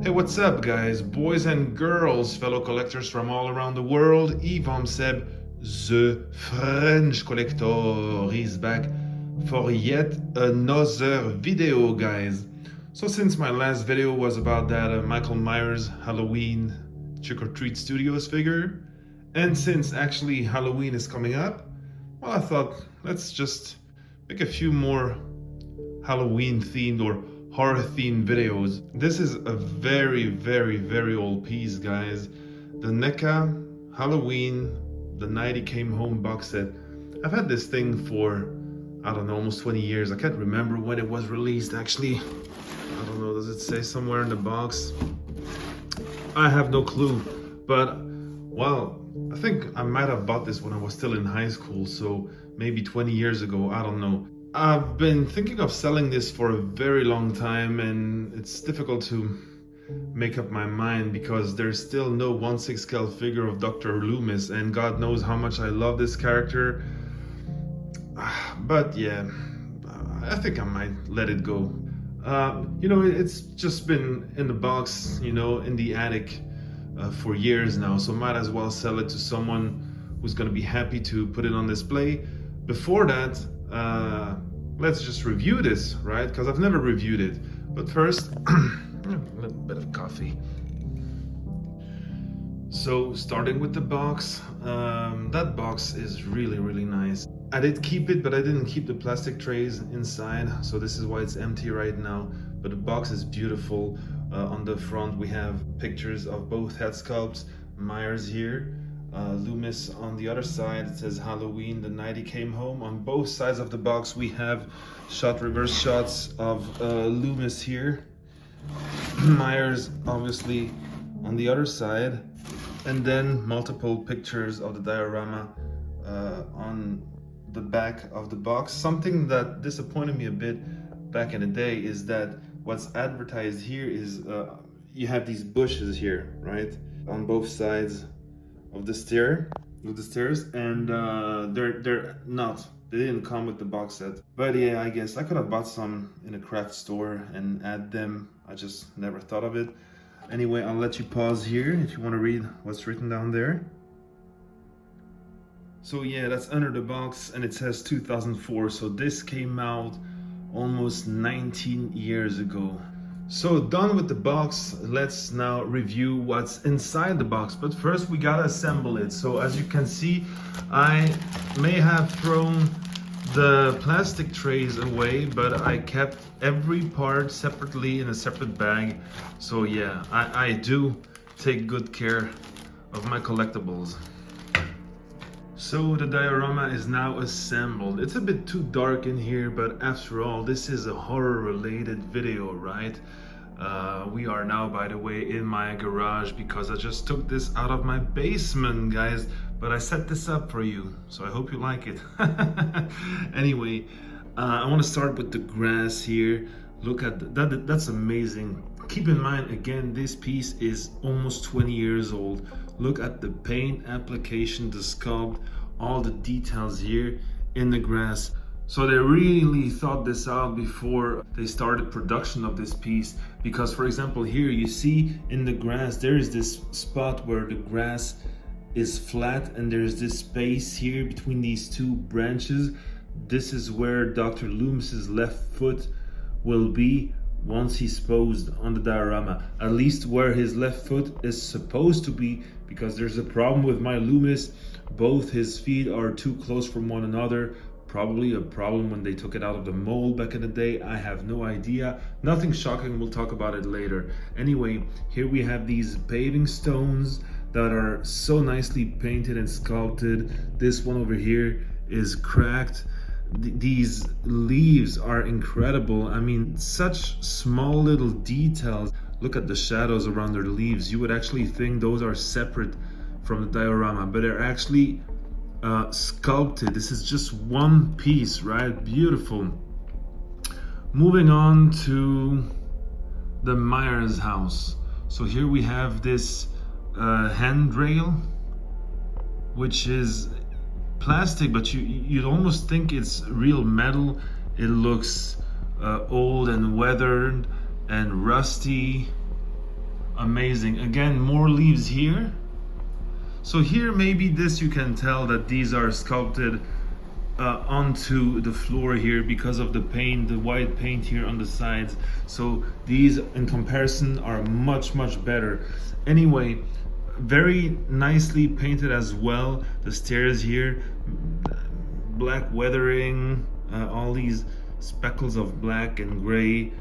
Hey, what's up, guys, boys and girls, fellow collectors from all around the world? Yves Seb, the French collector, is back for yet another video, guys. So since my last video was about that Michael Myers Halloween Trick or Treat Studios figure, and since actually Halloween is coming up, well, I thought let's just make a few more Halloween themed or horror themed videos. This is a very old piece, guys. The NECA Halloween The Night He Came Home box set. I've had this thing for, I don't know, almost 20 years. I can't remember when it was released actually. I don't know, does it say somewhere in the box? I have no clue, but well, I think I might have bought this when I was still in high school, so maybe 20 years ago, I don't know. I've been thinking of selling this for a very long time, and it's difficult to make up my mind because there's still no 1/6 scale figure of Dr. Loomis, and God knows how much I love this character. But yeah, I think I might let it go. You know, it's just been in the box, you know, in the attic for years now, so might as well sell it to someone who's going to be happy to put it on display. Before that, let's just review this, right? Because I've never reviewed it. But first, a little bit of coffee. So starting with the box, that box is really nice. I did keep it, but I didn't keep the plastic trays inside, so this is why it's empty right now. But the box is beautiful. On the front we have pictures of both head sculpts, Myers here, Loomis on the other side. It says Halloween, The Night He Came Home. On both sides of the box we have reverse shots of Loomis here, Myers obviously on the other side, and then multiple pictures of the diorama on the back of the box. Something that disappointed me a bit back in the day is that what's advertised here is you have these bushes here, right, on both sides of the stairs, and they didn't come with the box set. But yeah, I guess I could have bought some in a craft store and add them. I just never thought of it. Anyway, I'll let you pause here if you want to read what's written down there. So yeah, that's under the box, and it says 2004, so this came out almost 19 years ago. So done with the box, let's now review what's inside the box. But first we gotta assemble it. So as you can see, I may have thrown the plastic trays away, but I kept every part separately in a separate bag. So yeah, I do take good care of my collectibles. So the diorama is now assembled. It's a bit too dark in here, but after all, this is a horror related video, right? We are now, by the way, in my garage because I just took this out of my basement, guys, but I set this up for you, so I hope you like it. Anyway, I want to start with the grass here. Look at that, that's amazing. Keep in mind, again, this piece is almost 20 years old. Look at the paint application, the sculpt, all the details here in the grass. So they really thought this out before they started production of this piece, because for example here you see in the grass there is this spot where the grass is flat and there's this space here between these two branches. This is where Dr. Loomis's left foot will be once he's posed on the diorama, at least where his left foot is supposed to be, because there's a problem with my Loomis. Both his feet are too close from one another. Probably a problem when they took it out of the mold back in the day. I have no idea. Nothing shocking, we'll talk about it later. Anyway, here we have these paving stones that are so nicely painted and sculpted. This one over here is cracked. These leaves are incredible. I mean, such small little details. Look at the shadows around their leaves. You would actually think those are separate from the diorama, but they're actually sculpted. This is just one piece, right? Beautiful. Moving on to the Myers house. So here we have this handrail, which is plastic, but you'd almost think it's real metal. It looks old and weathered and rusty. amazing. Again, more leaves here. So here, maybe this you can tell that these are sculpted onto the floor here because of the paint, the white paint here on the sides. So these in comparison are much better. Anyway, very nicely painted as well. The stairs here, black weathering, all these speckles of black and gray,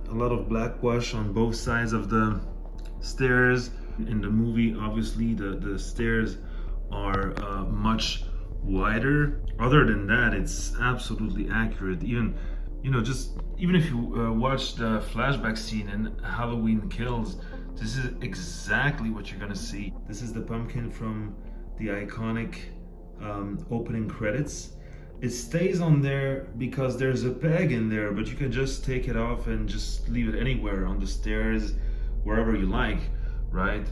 a lot of black wash on both sides of the stairs. In the movie, obviously the stairs are much wider. Other than that, it's absolutely accurate. Even, you know, just even if you watch the flashback scene in Halloween Kills, this is exactly what you're gonna see. This is the pumpkin from the iconic opening credits. It stays on there because there's a peg in there, but you can just take it off and just leave it anywhere, on the stairs, wherever you like, right?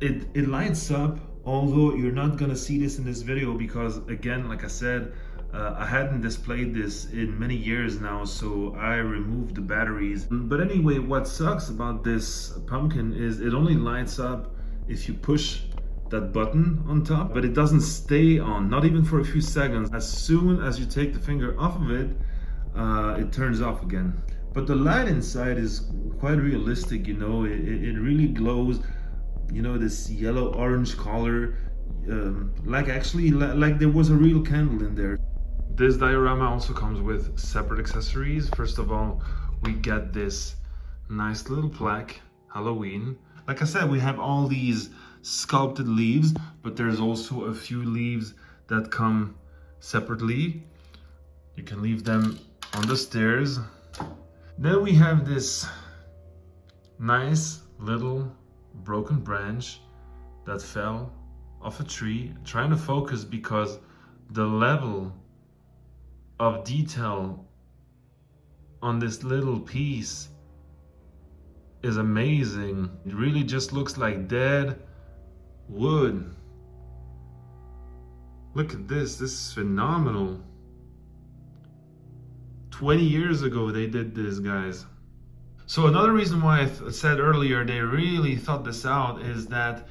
It lights up, although you're not gonna see this in this video because, again, like I said, I hadn't displayed this in many years now, so I removed the batteries. But anyway, what sucks about this pumpkin is it only lights up if you push that button on top, but it doesn't stay on, not even for a few seconds. As soon as you take the finger off of it, it turns off again. But the light inside is quite realistic, you know, it really glows, you know, this yellow orange color, like actually like there was a real candle in there. This diorama also comes with separate accessories. First of all, we get this nice little plaque, Halloween. Like I said, we have all these sculpted leaves, but there's also a few leaves that come separately. You can leave them on the stairs. Then we have this nice little broken branch that fell off a tree. I'm trying to focus because the level of detail on this little piece is amazing. It really just looks like dead wood. Look at this is phenomenal. 20 years ago they did this, guys. So another reason why I said earlier they really thought this out is that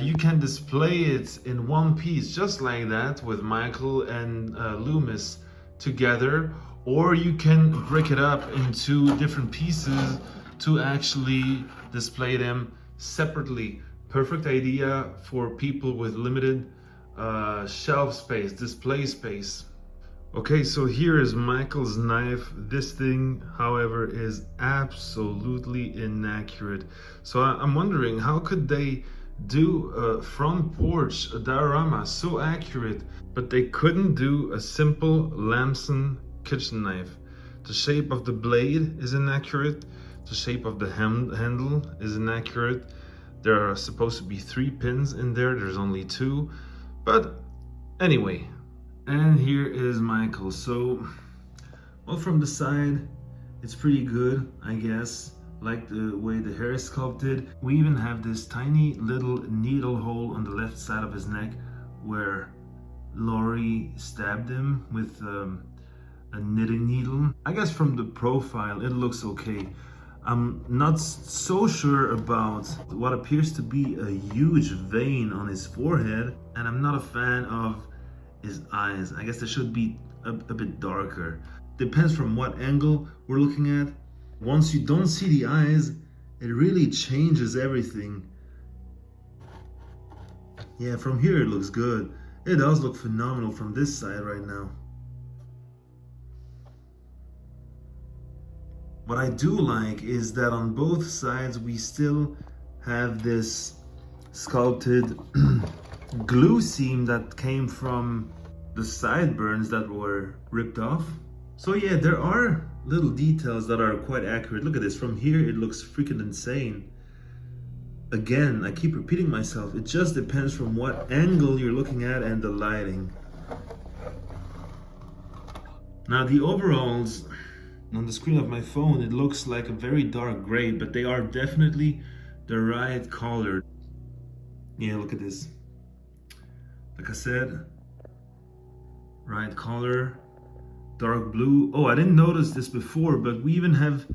you can display it in one piece just like that with Michael and Loomis together, or you can break it up into different pieces to actually display them separately. Perfect idea for people with limited shelf space, display space. Okay, so here is Michael's knife. This thing, however, is absolutely inaccurate. So I'm wondering, how could they do a front porch, a diorama so accurate, but they couldn't do a simple Lamson kitchen knife? The shape of the blade is inaccurate. The shape of the handle is inaccurate. There are supposed to be 3 pins in there. There's only 2. But anyway, and here is Michael. So, well, from the side, it's pretty good, I guess. Like the way the hair is sculpted. We even have this tiny little needle hole on the left side of his neck where Laurie stabbed him with a knitting needle. I guess from the profile it looks okay. I'm not so sure about what appears to be a huge vein on his forehead, and I'm not a fan of his eyes. I guess they should be a bit darker. Depends from what angle we're looking at. Once you don't see the eyes, it really changes everything. Yeah, from here it looks good. It does look phenomenal from this side right now. What I do like is that on both sides we still have this sculpted glue seam that came from the sideburns that were ripped off. So yeah, there are little details that are quite accurate. Look at this, from here it looks freaking insane. Again, I keep repeating myself, it just depends from what angle you're looking at and the lighting. Now the overalls on the screen of my phone, it looks like a very dark gray, but they are definitely the right color. Yeah, look at this. Like I said, right color, dark blue. Oh, I didn't notice this before, but we even have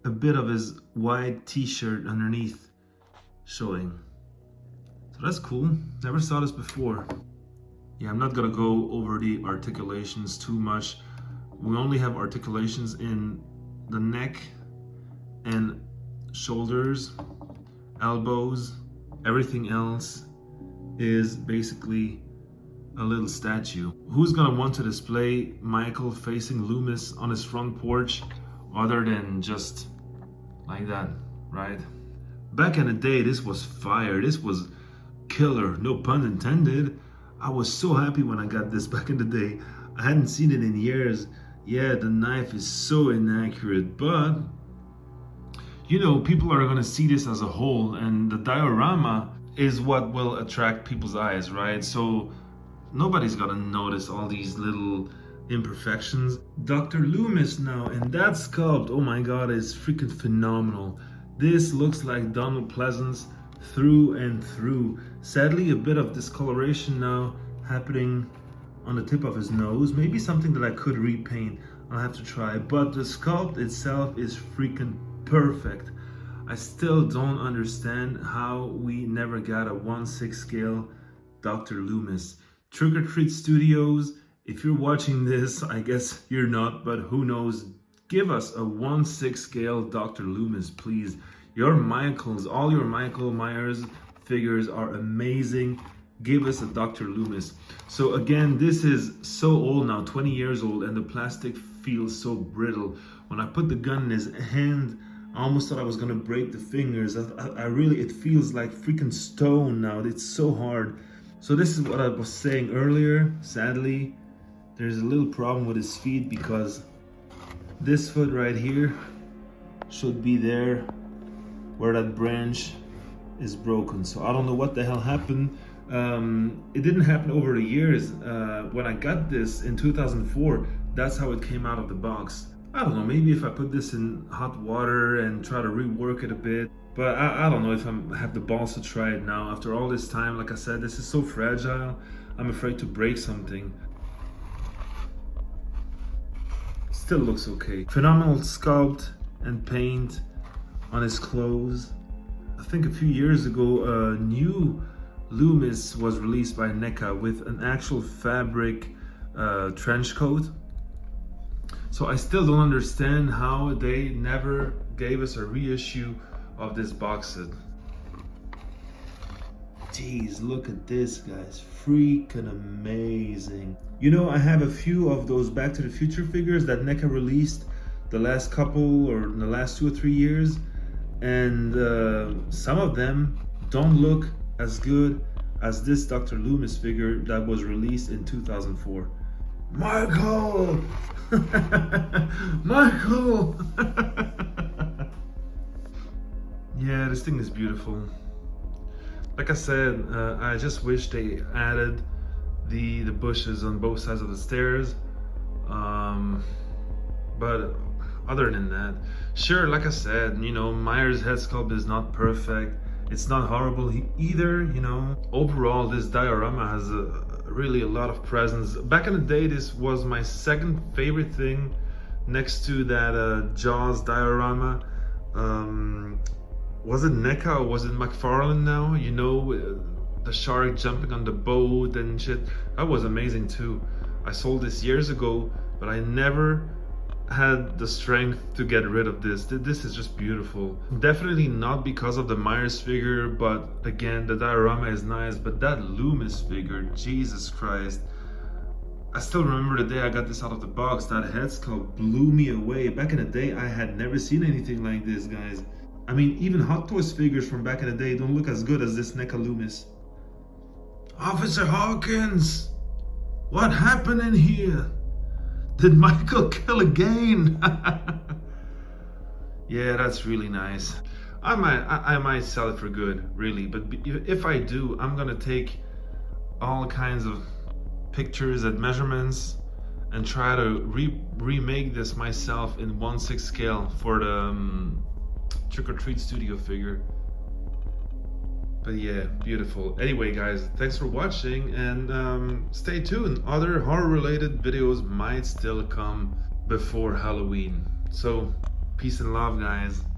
a bit of his white t-shirt underneath showing. So that's cool. Never saw this before. Yeah, I'm not gonna go over the articulations too much. We only have articulations in the neck and shoulders, elbows. Everything else is basically a little statue. Who's gonna want to display Michael facing Loomis on his front porch other than just like that, right? Back in the day, this was fire. This was killer, no pun intended. I was so happy when I got this back in the day. I hadn't seen it in years. Yeah, the knife is so inaccurate, but you know, people are gonna see this as a whole, and the diorama is what will attract people's eyes, right? So nobody's gonna notice all these little imperfections. Dr. Loomis now, and that sculpt, oh my God, is freaking phenomenal. This looks like Donald Pleasance through and through. Sadly, a bit of discoloration now happening on the tip of his nose. Maybe something that I could repaint. I'll have to try, but the sculpt itself is freaking perfect. I still don't understand how we never got a 1/6 scale Dr. Loomis. Trick or Treat Studios, if you're watching this, I guess you're not, but who knows, give us a 1/6 scale Dr. Loomis, please. Your Michaels, all your Michael Myers figures are amazing. Give us a Dr. Loomis. So again, this is so old now, 20 years old, and the plastic feels so brittle. When I put the gun in his hand, I almost thought I was gonna break the fingers. I really, it feels like freaking stone now. It's so hard. So this is what I was saying earlier. Sadly, there's a little problem with his feet because this foot right here should be there where that branch is broken. So I don't know what the hell happened. It didn't happen over the years. When I got this in 2004, that's how it came out of the box. I don't know, maybe if I put this in hot water and try to rework it a bit, but I don't know if I have the balls to try it now. After all this time, like I said, this is so fragile. I'm afraid to break something. Still looks okay. Phenomenal sculpt and paint on his clothes. I think a few years ago, a new Loomis was released by NECA with an actual fabric trench coat. So I still don't understand how they never gave us a reissue of this box set. Jeez, look at this, guys. Freaking amazing. You know, I have a few of those Back to the Future figures that NECA released the last couple or the last 2 or 3 years. And some of them don't look as good as this Dr. Loomis figure that was released in 2004. Michael! Michael! Yeah, this thing is beautiful. Like I said, I just wish they added the bushes on both sides of the stairs. But other than that, sure, like I said, you know, Myers' head sculpt is not perfect. It's not horrible either, you know. Overall, this diorama has really a lot of presence. Back in the day, this was my second favorite thing next to that Jaws diorama. Was it NECA or was it McFarlane now? You know, the shark jumping on the boat and shit. That was amazing too. I sold this years ago, but I never had the strength to get rid of this. This is just beautiful. Definitely not because of the Myers figure, but again, the diorama is nice, but that Loomis figure, Jesus Christ. I still remember the day I got this out of the box. That head sculpt blew me away. Back in the day, I had never seen anything like this, guys. I mean, even Hot Toys figures from back in the day don't look as good as this NECA Loomis. Officer Hawkins, what happened in here? Did Michael kill again? Yeah, that's really nice. I might sell it for good, really. But if I do, I'm gonna take all kinds of pictures and measurements and try to remake this myself in 1/6 scale for the Trick or Treat Studio figure. But yeah, beautiful. Anyway, guys, thanks for watching, and stay tuned. Other horror related videos might still come before Halloween. So Peace and love, guys.